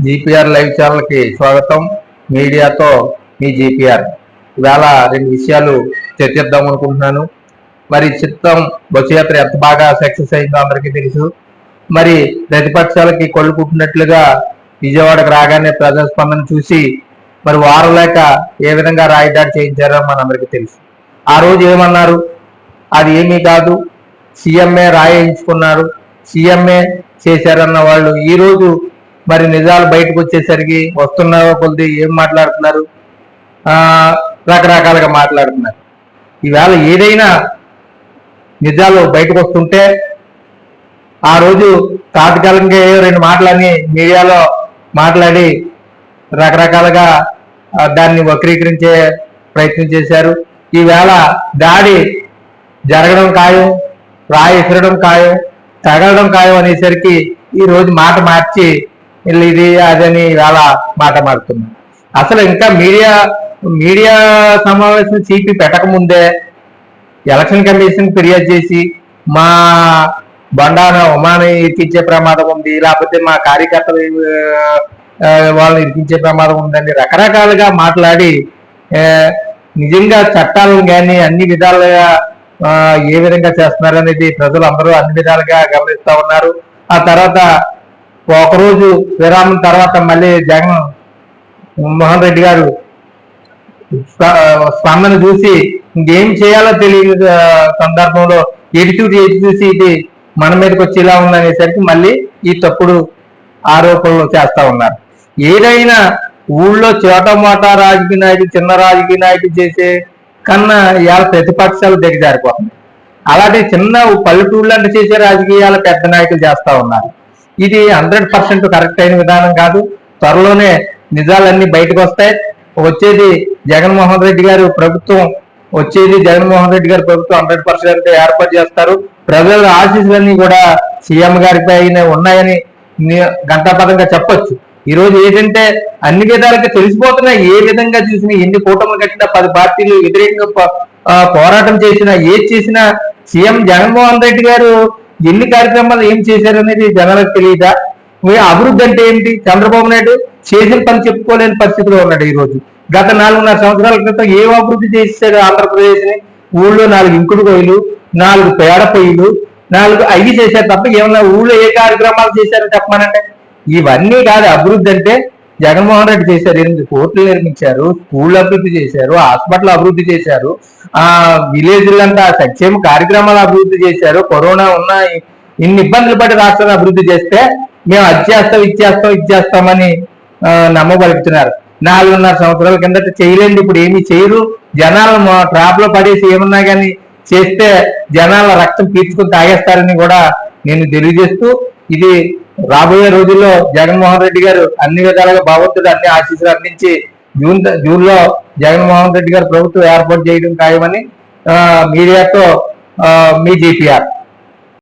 GPR live ఛానల్కి స్వాగతం. మీడియాతో మీ జీపీఆర్. ఇవాళ రెండు విషయాలు చర్చిద్దాం అనుకుంటున్నాను. మరి చిత్తం బస్సు యాత్ర ఎంత బాగా సక్సెస్ అయిందో అందరికీ తెలుసు. మరి ప్రతిపక్షాలకి కొళ్ళు కుట్టినట్లుగా విజయవాడకు రాగానే ప్రజాస్పందన చూసి మరి వారం లేక ఏ విధంగా రాయిదాడి చేయించారో మనందరికీ తెలుసు. ఆ రోజు ఏమన్నారు? అది ఏమీ కాదు, సీఎంఏ రాయించుకున్నారు, సీఎంఏ చేశారన్న వాళ్ళు ఈ రోజు మరి నిజాలు బయటకు వచ్చేసరికి వస్తున్న కొద్ది ఏం మాట్లాడుతున్నారు? రకరకాలుగా మాట్లాడుతున్నారు. ఈవేళ ఏదైనా నిజాలు బయటకు వస్తుంటే ఆ రోజు తాత్కాలికంగా రెండు మాటలని మీడియాలో మాట్లాడి రకరకాలుగా దాన్ని వక్రీకరించే ప్రయత్నం చేశారు. ఈవేళ దాడి జరగడం ఖాయం, రాయి ఎసరడం ఖాయం, తగలడం ఖాయం అనేసరికి ఈ రోజు మాట మార్చి ఇది అదని ఇవాళ మాట మారుతున్నారు. అసలు ఇంకా మీడియా సమావేశం చీపి పెట్టకముందే ఎలక్షన్ కమిషన్ ఫిర్యాదు చేసి మా బండాన ఉమాని ఇరికించే ప్రమాదం ఉంది, లేకపోతే మా కార్యకర్తలు వాళ్ళని ఇరికించే ప్రమాదం ఉందని రకరకాలుగా మాట్లాడి నిజంగా చట్టాలను కానీ అన్ని విధాలుగా ఏ విధంగా చేస్తున్నారు అనేది ప్రజలు అందరూ అన్ని విధాలుగా గమనిస్తూ ఉన్నారు. ఆ తర్వాత ఒకరోజు విరామం తర్వాత మళ్ళీ జగన్ మోహన్ రెడ్డి గారు స్పందన చూసి ఇంకేం చేయాలో తెలియని సందర్భంలో ఎటు చూసి ఇది మన మీదకి వచ్చి ఇలా ఉందనేసరికి మళ్ళీ ఈ తప్పుడు ఆరోపణలు చేస్తా ఉన్నారు. ఏదైనా ఊళ్ళో చోటమోటా రాజకీయ నాయకులు, చిన్న రాజకీయ నాయకులు చేసే కన్నా ఇవాళ ప్రతిపక్షాలు దిగజారిపోతుంది. అలాంటి చిన్న పల్లెటూళ్ళు అంటే చేసే రాజకీయాలు పెద్ద నాయకులు చేస్తా ఉన్నారు. ఇది 100% కరెక్ట్ అయిన విధానం కాదు. త్వరలోనే నిజాలన్నీ బయటకు వస్తాయి. వచ్చేది జగన్మోహన్ రెడ్డి గారు ప్రభుత్వం, 100% ఏర్పాటు చేస్తారు. ప్రజల ఆశీస్సులన్నీ కూడా సీఎం గారిపై ఉన్నాయని ఘంటాపథంగా చెప్పొచ్చు. ఈ రోజు ఏంటంటే అన్ని విధాలుగా తెలిసిపోతున్నాయి. ఏ విధంగా చూసినా, ఎన్ని కూటములు కట్టినా, 10 పార్టీలు వ్యతిరేకంగా పోరాటం చేసినా, ఏది చేసినా సీఎం జగన్మోహన్ రెడ్డి గారు ఎన్ని కార్యక్రమాలు ఏం చేశారు అనేది జనాలకు తెలియదా? అభివృద్ధి అంటే ఏంటి? చంద్రబాబు నాయుడు చేసిన పని చెప్పుకోలేని పరిస్థితిలో ఉన్నాడు. ఈ రోజు గత 4.5 సంవత్సరాల క్రితం ఏం అభివృద్ధి చేశారు ఆంధ్రప్రదేశ్ ని? ఊళ్ళో 4 ఇంకుడు పొయ్యిలు, 4 పేడ పొయ్యిలు, 4 అవి చేశారు తప్ప ఏమన్నా ఊళ్ళో ఏ కార్యక్రమాలు చేశారో చెప్పమనంటే ఇవన్నీ కాదు అభివృద్ధి అంటే. జగన్మోహన్ రెడ్డి చేశారు, 8 కోట్లు నిర్మించారు, స్కూల్ అభివృద్ధి చేశారు, హాస్పిటల్ అభివృద్ధి చేశారు, విలేజ్లంతా సంక్షేమ కార్యక్రమాలు అభివృద్ధి చేశారు. కరోనా ఉన్న ఇన్ని ఇబ్బందులు పడి రాష్ట్రాన్ని అభివృద్ధి చేస్తే మేము ఇచ్చేస్తామని నమ్మబలుగుతున్నారు. 4.5 సంవత్సరాల కిందట చేయలేండి, ఇప్పుడు ఏమీ చేయరు. జనాలు ట్రాప్ లో పడేసి ఏమన్నా కానీ చేస్తే జనాల రక్తం పీల్చుకుని తాగేస్తారని కూడా నేను తెలియజేస్తూ, ఇది రాబోయే రోజుల్లో జగన్మోహన్ రెడ్డి గారు అన్ని విధాలుగా భగవంతుడు అన్ని ఆశీస్సులు అందించి జూన్లో జగన్మోహన్ రెడ్డి గారు ప్రభుత్వం ఏర్పాటు చేయడం ఖాయమని మీడియాతో మీ జీపీఆర్.